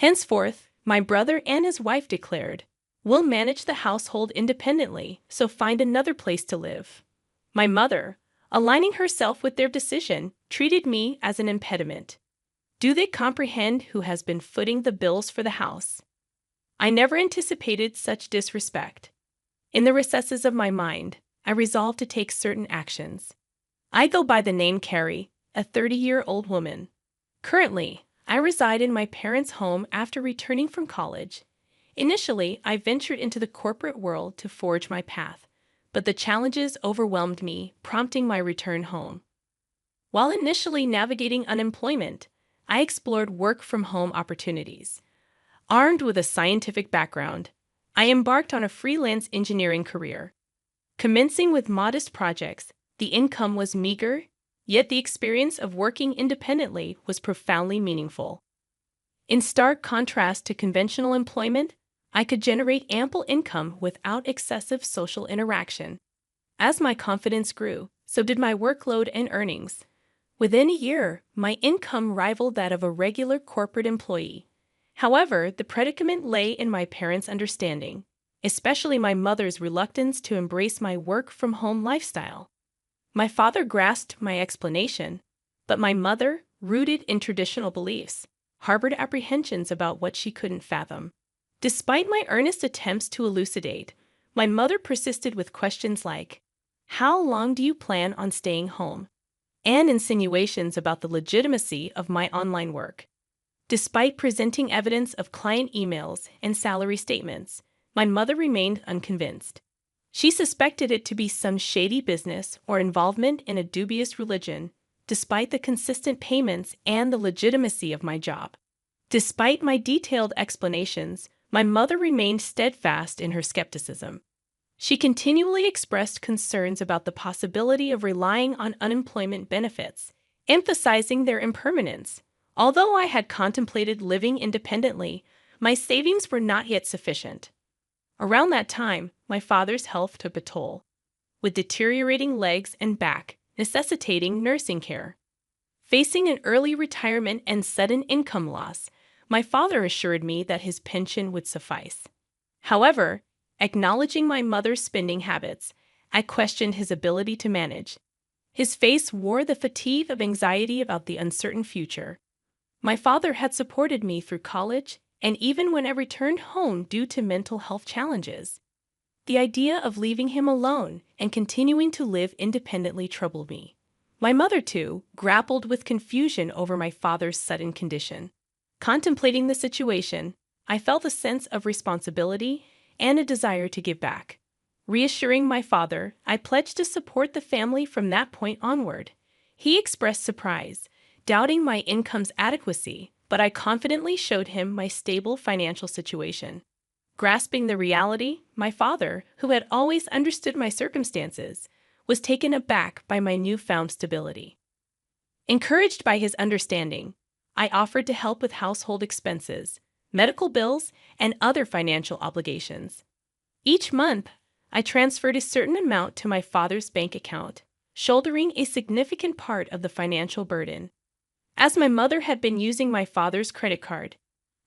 Henceforth, my brother and his wife declared, "We'll manage the household independently, so find another place to live." My mother, aligning herself with their decision, treated me as an impediment. Do they comprehend who has been footing the bills for the house? I never anticipated such disrespect. In the recesses of my mind, I resolved to take certain actions. I go by the name Carrie, a 30-year-old woman. Currently, I reside in my parents' home after returning from college. Initially, I ventured into the corporate world to forge my path, but the challenges overwhelmed me, prompting my return home. While initially navigating unemployment, I explored work-from-home opportunities. Armed with a scientific background, I embarked on a freelance engineering career. Commencing with modest projects, the income was meager, yet the experience of working independently was profoundly meaningful. In stark contrast to conventional employment, I could generate ample income without excessive social interaction. As my confidence grew, so did my workload and earnings. Within a year, my income rivaled that of a regular corporate employee. However, the predicament lay in my parents' understanding, especially my mother's reluctance to embrace my work-from-home lifestyle. My father grasped my explanation, but my mother, rooted in traditional beliefs, harbored apprehensions about what she couldn't fathom. Despite my earnest attempts to elucidate, my mother persisted with questions like, "How long do you plan on staying home?" and insinuations about the legitimacy of my online work. Despite presenting evidence of client emails and salary statements, my mother remained unconvinced. She suspected it to be some shady business or involvement in a dubious religion, despite the consistent payments and the legitimacy of my job. Despite my detailed explanations, my mother remained steadfast in her skepticism. She continually expressed concerns about the possibility of relying on unemployment benefits, emphasizing their impermanence. Although I had contemplated living independently, my savings were not yet sufficient. Around that time, my father's health took a toll, with deteriorating legs and back, necessitating nursing care. Facing an early retirement and sudden income loss, my father assured me that his pension would suffice. However, acknowledging my mother's spending habits, I questioned his ability to manage. His face wore the fatigue of anxiety about the uncertain future. My father had supported me through college and even when I returned home due to mental health challenges. The idea of leaving him alone and continuing to live independently troubled me. My mother, too, grappled with confusion over my father's sudden condition. Contemplating the situation, I felt a sense of responsibility and a desire to give back. Reassuring my father, I pledged to support the family from that point onward. He expressed surprise, doubting my income's adequacy, but I confidently showed him my stable financial situation. Grasping the reality, my father, who had always understood my circumstances, was taken aback by my newfound stability. Encouraged by his understanding, I offered to help with household expenses, medical bills, and other financial obligations. Each month, I transferred a certain amount to my father's bank account, shouldering a significant part of the financial burden. As my mother had been using my father's credit card,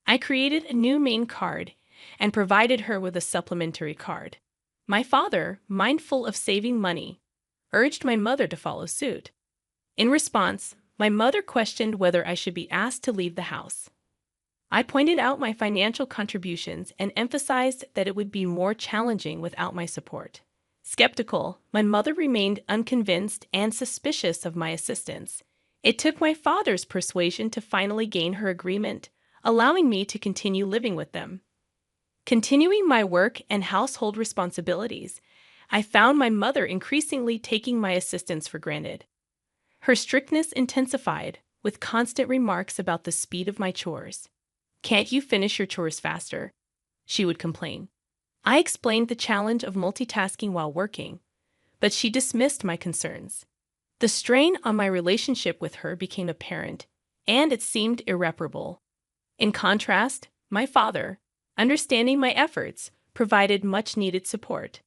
I created a new main card and provided her with a supplementary card. My father, mindful of saving money, urged my mother to follow suit. In response, my mother questioned whether I should be asked to leave the house. I pointed out my financial contributions and emphasized that it would be more challenging without my support. Skeptical, my mother remained unconvinced and suspicious of my assistance. It took my father's persuasion to finally gain her agreement, allowing me to continue living with them. Continuing my work and household responsibilities, I found my mother increasingly taking my assistance for granted. Her strictness intensified, with constant remarks about the speed of my chores. "Can't you finish your chores faster?" she would complain. I explained the challenge of multitasking while working, but she dismissed my concerns. The strain on my relationship with her became apparent, and it seemed irreparable. In contrast, my father, understanding my efforts, provided much-needed support.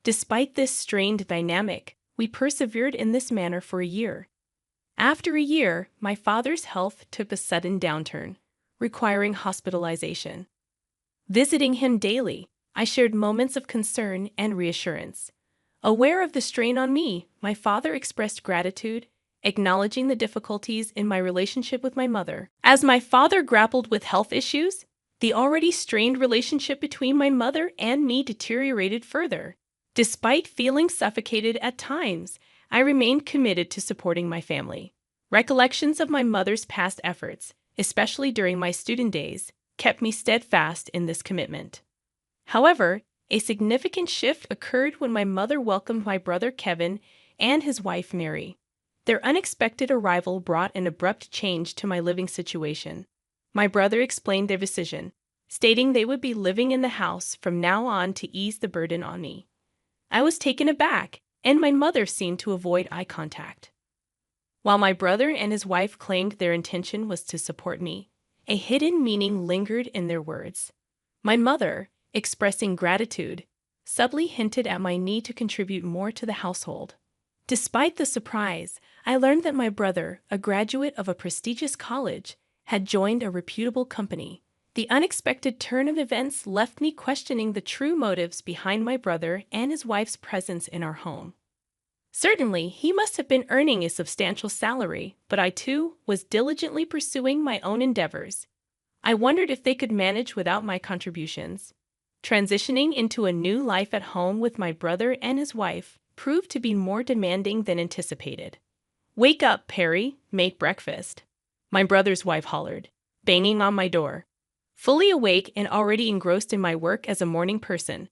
Despite this strained dynamic, we persevered in this manner for a year. After a year, my father's health took a sudden downturn, requiring hospitalization. Visiting him daily, I shared moments of concern and reassurance. Aware of the strain on me, my father expressed gratitude, acknowledging the difficulties in my relationship with my mother. As my father grappled with health issues, the already strained relationship between my mother and me deteriorated further. Despite feeling suffocated at times, I remained committed to supporting my family. Recollections of my mother's past efforts, especially during my student days, kept me steadfast in this commitment. However, a significant shift occurred when my mother welcomed my brother Kevin and his wife Mary. Their unexpected arrival brought an abrupt change to my living situation. My brother explained their decision, stating they would be living in the house from now on to ease the burden on me. I was taken aback, and my mother seemed to avoid eye contact. While my brother and his wife claimed their intention was to support me, a hidden meaning lingered in their words. My mother, expressing gratitude, subtly hinted at my need to contribute more to the household. Despite the surprise, I learned that my brother, a graduate of a prestigious college, had joined a reputable company. The unexpected turn of events left me questioning the true motives behind my brother and his wife's presence in our home. Certainly, he must have been earning a substantial salary, but I too was diligently pursuing my own endeavors. I wondered if they could manage without my contributions. Transitioning into a new life at home with my brother and his wife proved to be more demanding than anticipated. "Wake up, Perry, make breakfast," my brother's wife hollered, banging on my door. Fully awake and already engrossed in my work as a morning person,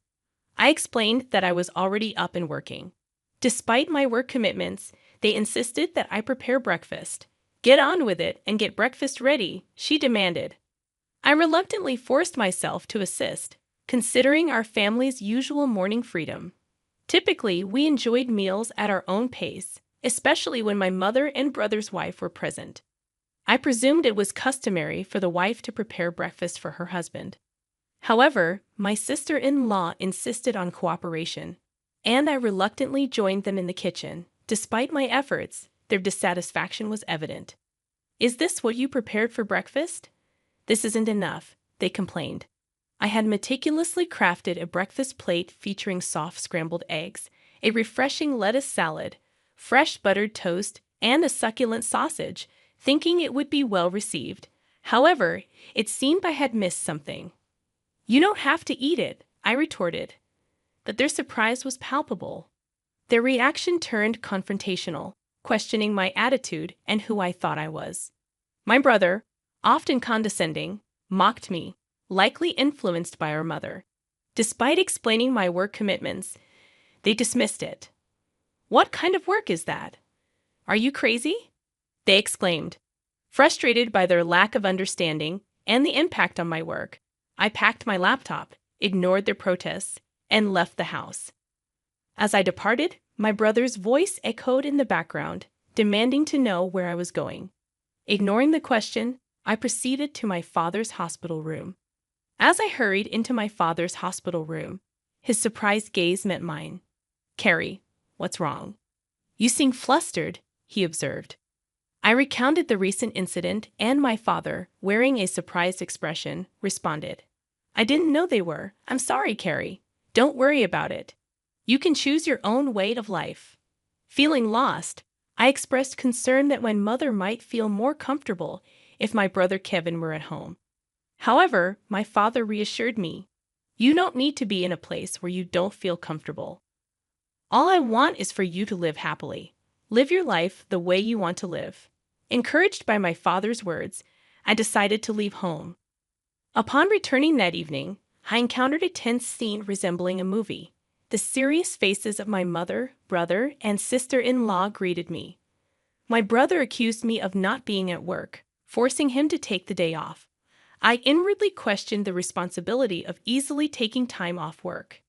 I explained that I was already up and working. Despite my work commitments, they insisted that I prepare breakfast. "Get on with it and get breakfast ready," she demanded. I reluctantly forced myself to assist, considering our family's usual morning freedom. Typically, we enjoyed meals at our own pace, especially when my mother and brother's wife were present. I presumed it was customary for the wife to prepare breakfast for her husband. However, my sister-in-law insisted on cooperation, and I reluctantly joined them in the kitchen. Despite my efforts, their dissatisfaction was evident. "Is this what you prepared for breakfast?" "This isn't enough," they complained. I had meticulously crafted a breakfast plate featuring soft scrambled eggs, a refreshing lettuce salad, fresh buttered toast, and a succulent sausage, thinking it would be well received. However, it seemed I had missed something. "You don't have to eat it," I retorted. But their surprise was palpable. Their reaction turned confrontational, questioning my attitude and who I thought I was. My brother, often condescending, mocked me, likely influenced by our mother. Despite explaining my work commitments, they dismissed it. "What kind of work is that? Are you crazy?" they exclaimed. Frustrated by their lack of understanding and the impact on my work, I packed my laptop, ignored their protests, and left the house. As I departed, my brother's voice echoed in the background, demanding to know where I was going. Ignoring the question, I proceeded to my father's hospital room. As I hurried into my father's hospital room, his surprised gaze met mine. "Carrie, what's wrong? You seem flustered," he observed. I recounted the recent incident, and my father, wearing a surprised expression, responded, "I didn't know they were. I'm sorry, Carrie. Don't worry about it. You can choose your own way of life." Feeling lost, I expressed concern that my mother might feel more comfortable if my brother Kevin were at home. However, my father reassured me, "You don't need to be in a place where you don't feel comfortable. All I want is for you to live happily. Live your life the way you want to live." Encouraged by my father's words, I decided to leave home. Upon returning that evening, I encountered a tense scene resembling a movie. The serious faces of my mother, brother, and sister-in-law greeted me. My brother accused me of not being at work, forcing him to take the day off. I inwardly questioned the responsibility of easily taking time off work.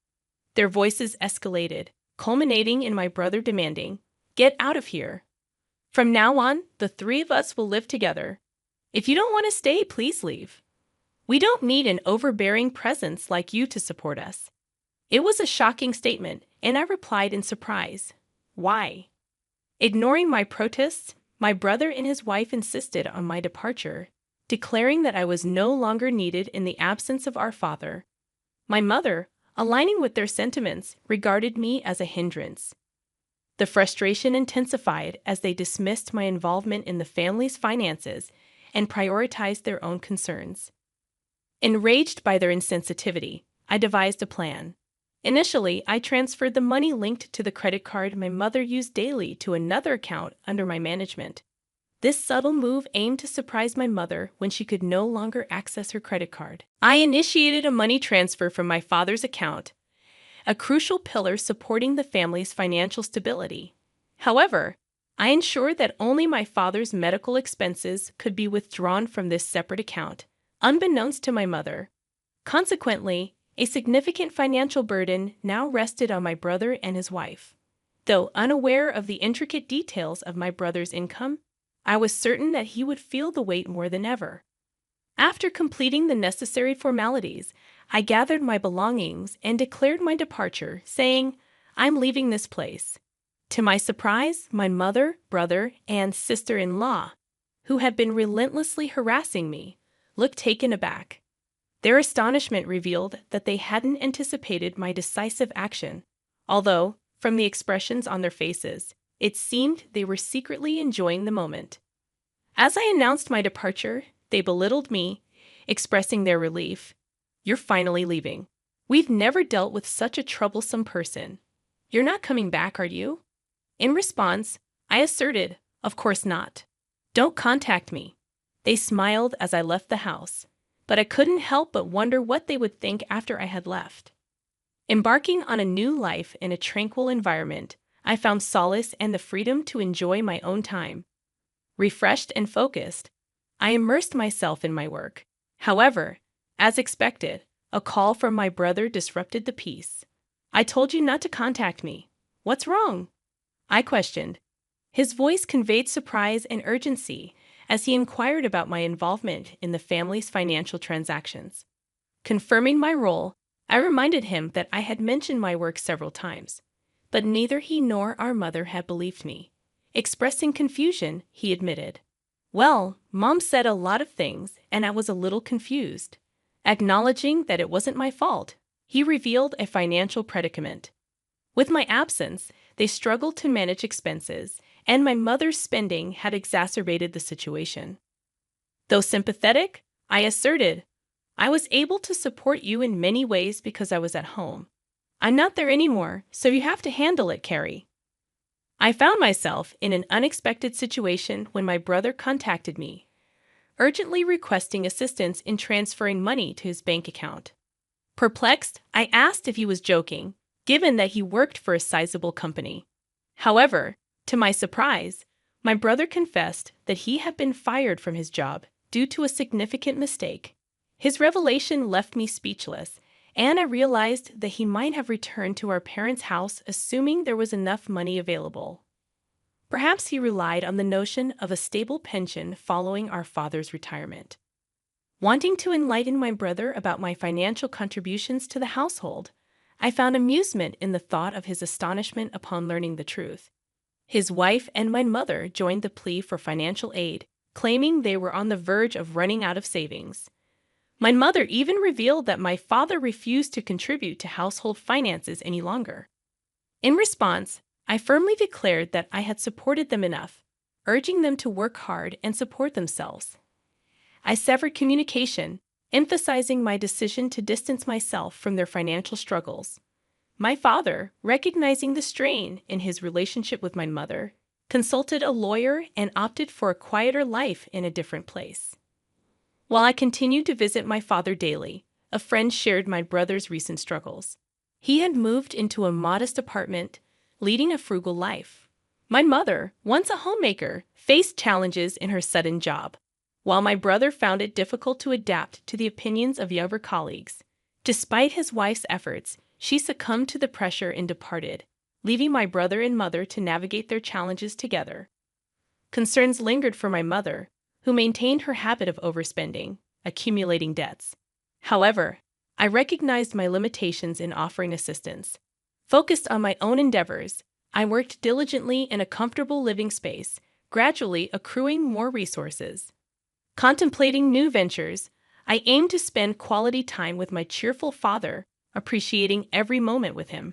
Their voices escalated, culminating in my brother demanding, "Get out of here. From now on, the three of us will live together. If you don't want to stay, please leave. We don't need an overbearing presence like you to support us." It was a shocking statement, and I replied in surprise, "Why?" Ignoring my protests, my brother and his wife insisted on my departure. declaring that I was no longer needed in the absence of our father. My mother, aligning with their sentiments, regarded me as a hindrance. The frustration intensified as they dismissed my involvement in the family's finances and prioritized their own concerns. Enraged by their insensitivity, I devised a plan. Initially, I transferred the money linked to the credit card my mother used daily to another account under my management. This subtle move aimed to surprise my mother when she could no longer access her credit card. I initiated a money transfer from my father's account, a crucial pillar supporting the family's financial stability. However, I ensured that only my father's medical expenses could be withdrawn from this separate account, unbeknownst to my mother. Consequently, a significant financial burden now rested on my brother and his wife. Though unaware of the intricate details of my brother's income, I was certain that he would feel the weight more than ever. After completing the necessary formalities, I gathered my belongings and declared my departure, saying, "I'm leaving this place." To my surprise, my mother, brother, and sister-in-law, who had been relentlessly harassing me, looked taken aback. Their astonishment revealed that they hadn't anticipated my decisive action, although, from the expressions on their faces, it seemed they were secretly enjoying the moment. As I announced my departure, they belittled me, expressing their relief. "You're finally leaving. We've never dealt with such a troublesome person. You're not coming back, are you?" In response, I asserted, "Of course not. Don't contact me." They smiled as I left the house, but I couldn't help but wonder what they would think after I had left. Embarking on a new life in a tranquil environment, I found solace and the freedom to enjoy my own time. Refreshed and focused, I immersed myself in my work. However, as expected, a call from my brother disrupted the peace. "I told you not to contact me. What's wrong?" I questioned. His voice conveyed surprise and urgency as he inquired about my involvement in the family's financial transactions. Confirming my role, I reminded him that I had mentioned my work several times, but neither he nor our mother had believed me. Expressing confusion, he admitted, "Well, Mom said a lot of things, and I was a little confused." Acknowledging that it wasn't my fault, he revealed a financial predicament. With my absence, they struggled to manage expenses, and my mother's spending had exacerbated the situation. Though sympathetic, I asserted, "I was able to support you in many ways because I was at home. I'm not there anymore, so you have to handle it, Carrie." I found myself in an unexpected situation when my brother contacted me, urgently requesting assistance in transferring money to his bank account. Perplexed, I asked if he was joking, given that he worked for a sizable company. However, to my surprise, my brother confessed that he had been fired from his job due to a significant mistake. His revelation left me speechless, and I realized that he might have returned to our parents' house assuming there was enough money available. Perhaps he relied on the notion of a stable pension following our father's retirement. Wanting to enlighten my brother about my financial contributions to the household, I found amusement in the thought of his astonishment upon learning the truth. His wife and my mother joined the plea for financial aid, claiming they were on the verge of running out of savings. My mother even revealed that my father refused to contribute to household finances any longer. In response, I firmly declared that I had supported them enough, urging them to work hard and support themselves. I severed communication, emphasizing my decision to distance myself from their financial struggles. My father, recognizing the strain in his relationship with my mother, consulted a lawyer and opted for a quieter life in a different place. While I continued to visit my father daily, a friend shared my brother's recent struggles. He had moved into a modest apartment, leading a frugal life. My mother, once a homemaker, faced challenges in her sudden job, while my brother found it difficult to adapt to the opinions of younger colleagues. Despite his wife's efforts, she succumbed to the pressure and departed, leaving my brother and mother to navigate their challenges together. Concerns lingered for my mother, who maintained her habit of overspending, accumulating debts. However, I recognized my limitations in offering assistance. Focused on my own endeavors, I worked diligently in a comfortable living space, gradually accruing more resources. Contemplating new ventures, I aim to spend quality time with my cheerful father, appreciating every moment with him.